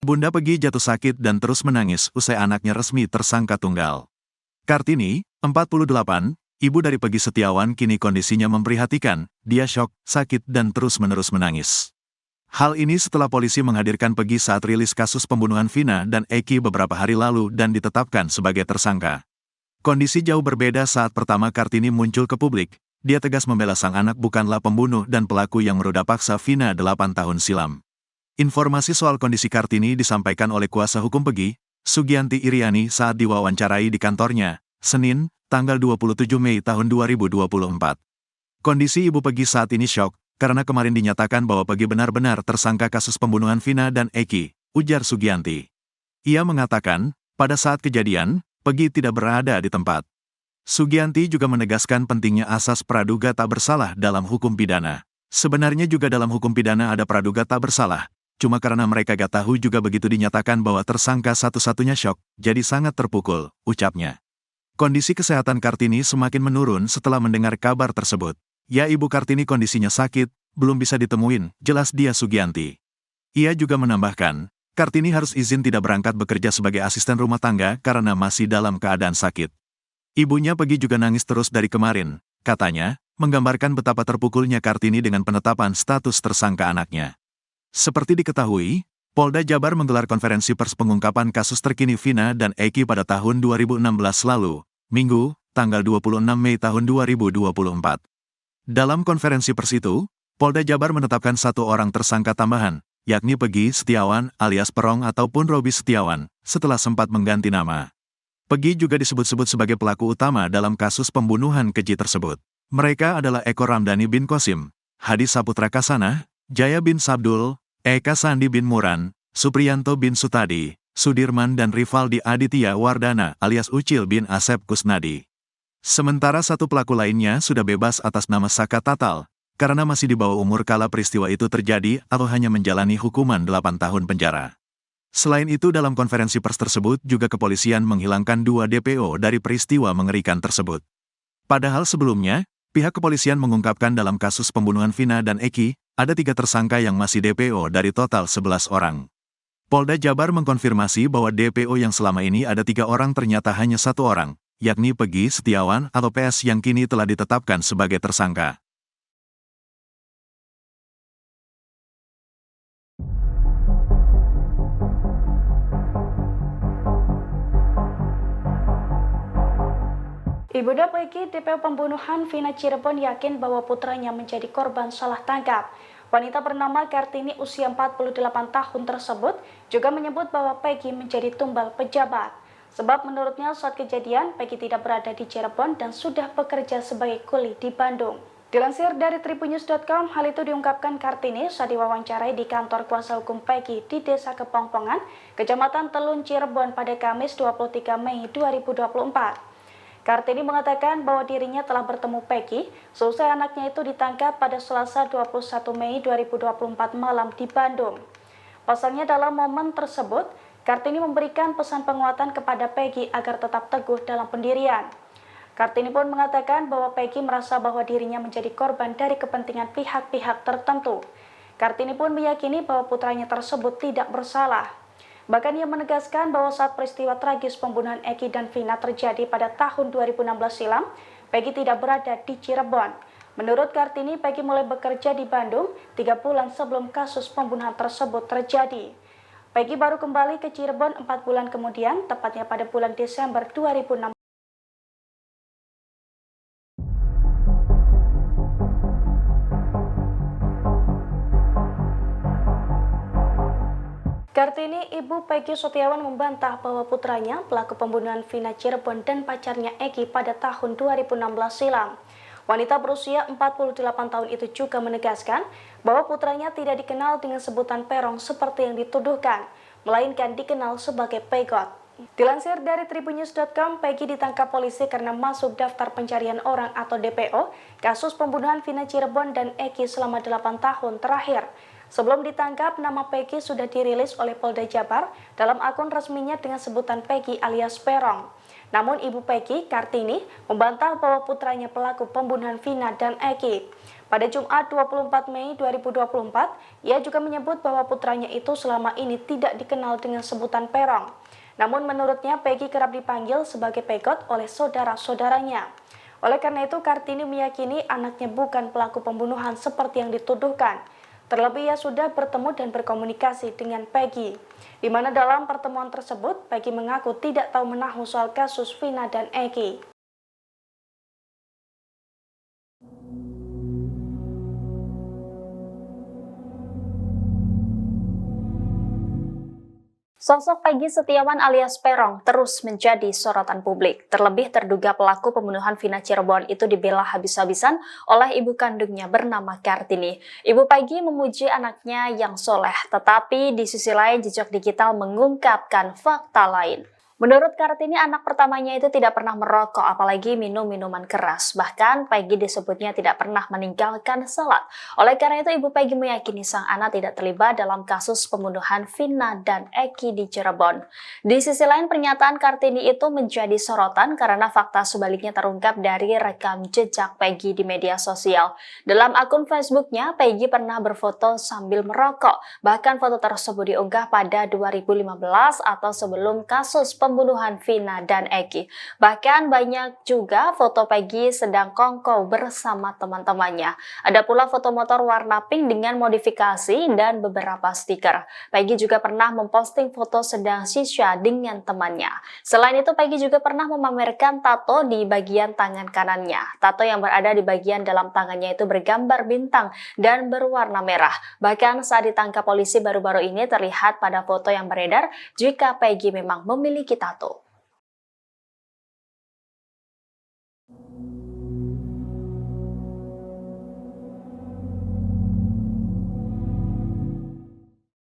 Bunda Peggy jatuh sakit dan terus menangis usai anaknya resmi tersangka tunggal. Kartini, 48, ibu dari Peggy Setiawan kini kondisinya memprihatinkan, dia syok, sakit dan terus-menerus menangis. Hal ini setelah polisi menghadirkan Peggy saat rilis kasus pembunuhan Vina dan Eki beberapa hari lalu dan ditetapkan sebagai tersangka. Kondisi jauh berbeda saat pertama Kartini muncul ke publik, dia tegas membela sang anak bukanlah pembunuh dan pelaku yang meruda paksa Vina 8 tahun silam. Informasi soal kondisi Kartini disampaikan oleh kuasa hukum Peggy, Sugianti Iriani saat diwawancarai di kantornya, Senin, tanggal 27 Mei tahun 2024. Kondisi Ibu Peggy saat ini syok, karena kemarin dinyatakan bahwa Peggy benar-benar tersangka kasus pembunuhan Vina dan Eki, ujar Sugianti. Ia mengatakan, pada saat kejadian, Peggy tidak berada di tempat. Sugianti juga menegaskan pentingnya asas praduga tak bersalah dalam hukum pidana. Sebenarnya juga dalam hukum pidana ada praduga tak bersalah. Cuma karena mereka gak tahu juga begitu dinyatakan bahwa tersangka satu-satunya syok, jadi sangat terpukul, ucapnya. Kondisi kesehatan Kartini semakin menurun setelah mendengar kabar tersebut. Ya Ibu Kartini kondisinya sakit, belum bisa ditemuin, jelas dia Sugianti. Ia juga menambahkan, Kartini harus izin tidak berangkat bekerja sebagai asisten rumah tangga karena masih dalam keadaan sakit. Ibunya Peggy juga nangis terus dari kemarin, katanya, menggambarkan betapa terpukulnya Kartini dengan penetapan status tersangka anaknya. Seperti diketahui, Polda Jabar menggelar konferensi pers pengungkapan kasus terkini Vina dan Eki pada tahun 2016 lalu, Minggu, tanggal 26 Mei tahun 2024. Dalam konferensi pers itu, Polda Jabar menetapkan satu orang tersangka tambahan, yakni Peggy Setiawan alias Perong ataupun Robi Setiawan, setelah sempat mengganti nama. Peggy juga disebut-sebut sebagai pelaku utama dalam kasus pembunuhan keji tersebut. Mereka adalah Eko Ramdhani bin Qasim, Hadi Saputra Kasana, Jaya bin Sabdul, Eka Sandi bin Muran, Supriyanto bin Sutadi, Sudirman dan Rivaldi Aditya Wardana alias Ucil bin Asep Kusnadi. Sementara satu pelaku lainnya sudah bebas atas nama Saka Tatal, karena masih di bawah umur kala peristiwa itu terjadi atau hanya menjalani hukuman 8 tahun penjara. Selain itu dalam konferensi pers tersebut juga kepolisian menghilangkan 2 DPO dari peristiwa mengerikan tersebut. Padahal sebelumnya, pihak kepolisian mengungkapkan dalam kasus pembunuhan Vina dan Eki, ada 3 tersangka yang masih DPO dari total 11 orang. Polda Jabar mengkonfirmasi bahwa DPO yang selama ini ada 3 orang ternyata hanya 1 orang, yakni Peggy Setiawan atau PS yang kini telah ditetapkan sebagai tersangka. Ibunda Peggy DPO pembunuhan Vina Cirebon yakin bahwa putranya menjadi korban salah tangkap. Wanita bernama Kartini usia 48 tahun tersebut juga menyebut bahwa Peggy menjadi tumbal pejabat. Sebab menurutnya saat kejadian Peggy tidak berada di Cirebon dan sudah bekerja sebagai kuli di Bandung. Dilansir dari tribunnews.com, hal itu diungkapkan Kartini saat diwawancarai di kantor kuasa hukum Peggy di Desa Kepongpongan, Kecamatan Telun, Cirebon pada Kamis 23 Mei 2024. Kartini mengatakan bahwa dirinya telah bertemu Peggy seusai anaknya itu ditangkap pada Selasa 21 Mei 2024 malam di Bandung. Pasalnya dalam momen tersebut, Kartini memberikan pesan penguatan kepada Peggy agar tetap teguh dalam pendirian. Kartini pun mengatakan bahwa Peggy merasa bahwa dirinya menjadi korban dari kepentingan pihak-pihak tertentu. Kartini pun meyakini bahwa putranya tersebut tidak bersalah. Bahkan ia menegaskan bahwa saat peristiwa tragis pembunuhan Eki dan Vina terjadi pada tahun 2016 silam, Peggy tidak berada di Cirebon. Menurut Kartini, Peggy mulai bekerja di Bandung 3 bulan sebelum kasus pembunuhan tersebut terjadi. Peggy baru kembali ke Cirebon 4 bulan kemudian, tepatnya pada bulan Desember 2016. Kartini, ibu Peggy Setiawan membantah bahwa putranya, pelaku pembunuhan Vina Cirebon dan pacarnya Eki pada tahun 2016 silam. Wanita berusia 48 tahun itu juga menegaskan bahwa putranya tidak dikenal dengan sebutan Perong seperti yang dituduhkan, melainkan dikenal sebagai Pegot. Dilansir dari tribunnews.com, Peggy ditangkap polisi karena masuk daftar pencarian orang atau DPO kasus pembunuhan Vina Cirebon dan Eki selama 8 tahun terakhir. Sebelum ditangkap, nama Peggy sudah dirilis oleh Polda Jabar dalam akun resminya dengan sebutan Peggy alias Perong. Namun ibu Peggy, Kartini, membantah bahwa putranya pelaku pembunuhan Vina dan Eki. Pada Jumat 24 Mei 2024, ia juga menyebut bahwa putranya itu selama ini tidak dikenal dengan sebutan Perong. Namun menurutnya Peggy kerap dipanggil sebagai Pegot oleh saudara-saudaranya. Oleh karena itu, Kartini meyakini anaknya bukan pelaku pembunuhan seperti yang dituduhkan. Terlebih ia sudah bertemu dan berkomunikasi dengan Peggy, di mana dalam pertemuan tersebut Peggy mengaku tidak tahu menahu soal kasus Vina dan Eki. Sosok Peggy Setiawan alias Perong terus menjadi sorotan publik. Terlebih terduga pelaku pembunuhan Vina Cirebon itu dibela habis-habisan oleh ibu kandungnya bernama Kartini. Ibu Peggy memuji anaknya yang soleh, tetapi di sisi lain jejak digital mengungkapkan fakta lain. Menurut Kartini, anak pertamanya itu tidak pernah merokok, apalagi minum minuman keras. Bahkan Peggy disebutnya tidak pernah meninggalkan salat. Oleh karena itu, ibu Peggy meyakini sang anak tidak terlibat dalam kasus pembunuhan Vina dan Eki di Cirebon. Di sisi lain, pernyataan Kartini itu menjadi sorotan karena fakta sebaliknya terungkap dari rekam jejak Peggy di media sosial. Dalam akun Facebooknya, Peggy pernah berfoto sambil merokok. Bahkan foto tersebut diunggah pada 2015 atau sebelum kasus pembunuhan Vina dan Eki. Bahkan banyak juga foto Peggy sedang kongkow bersama teman-temannya. Ada pula foto motor warna pink dengan modifikasi dan beberapa stiker. Peggy juga pernah memposting foto sedang shisha dengan temannya. Selain itu, Peggy juga pernah memamerkan tato di bagian tangan kanannya. Tato yang berada di bagian dalam tangannya itu bergambar bintang dan berwarna merah. Bahkan saat ditangkap polisi baru-baru ini terlihat pada foto yang beredar jika Peggy memang memiliki tato.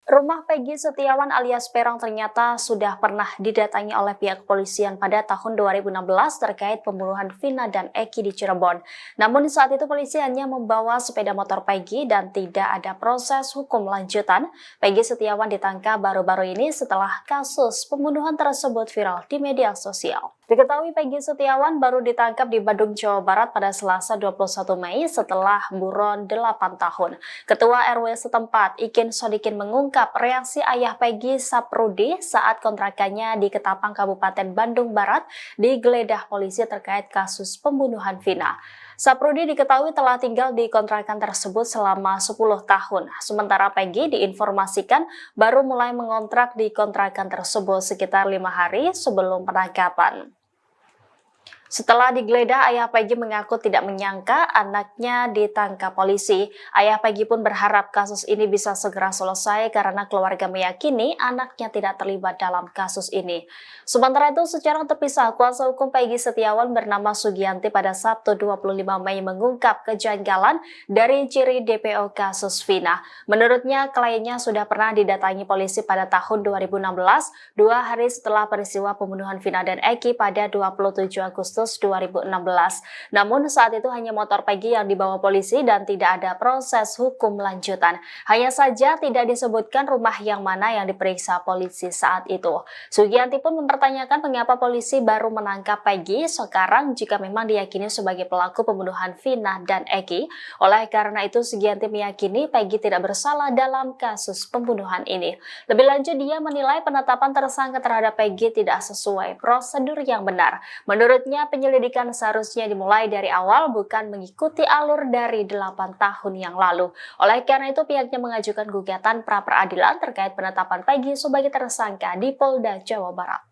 Rumah Peggy Setiawan alias Perong ternyata sudah pernah didatangi oleh pihak kepolisian pada tahun 2016 terkait pembunuhan Vina dan Eki di Cirebon. Namun saat itu polisi hanya membawa sepeda motor Peggy dan tidak ada proses hukum lanjutan. Peggy Setiawan ditangkap baru-baru ini setelah kasus pembunuhan tersebut viral di media sosial. Diketahui Peggy Setiawan baru ditangkap di Bandung, Jawa Barat pada Selasa 21 Mei setelah buron 8 tahun. Ketua RW setempat, Ikin Sodikin, mengungkap reaksi ayah Peggy, Saprudi, saat kontrakannya di Ketapang, Kabupaten Bandung Barat digeledah polisi terkait kasus pembunuhan Vina. Saprudi diketahui telah tinggal di kontrakan tersebut selama 10 tahun. Sementara Peggy diinformasikan baru mulai mengontrak di kontrakan tersebut sekitar 5 hari sebelum penangkapan. Setelah digeledah, ayah Peggy mengaku tidak menyangka anaknya ditangkap polisi. Ayah Peggy pun berharap kasus ini bisa segera selesai karena keluarga meyakini anaknya tidak terlibat dalam kasus ini. Sementara itu, secara terpisah, kuasa hukum Peggy Setiawan bernama Sugianti pada Sabtu 25 Mei mengungkap kejanggalan dari ciri DPO kasus Vina. Menurutnya, kliennya sudah pernah didatangi polisi pada tahun 2016, 2 hari setelah peristiwa pembunuhan Vina dan Eki pada 27 Agustus 2016. Namun saat itu hanya motor Peggy yang dibawa polisi dan tidak ada proses hukum lanjutan. Hanya saja tidak disebutkan rumah yang mana yang diperiksa polisi saat itu. Sugianti pun mempertanyakan mengapa polisi baru menangkap Peggy sekarang jika memang diyakini sebagai pelaku pembunuhan Vina dan Eki. Oleh karena itu, Sugianti meyakini Peggy tidak bersalah dalam kasus pembunuhan ini. Lebih lanjut, dia menilai penetapan tersangka terhadap Peggy tidak sesuai prosedur yang benar. Menurutnya, penyelidikan seharusnya dimulai dari awal, bukan mengikuti alur dari 8 tahun yang lalu. Oleh karena itu, pihaknya mengajukan gugatan pra-peradilan terkait penetapan Peggy sebagai tersangka di Polda Jawa Barat.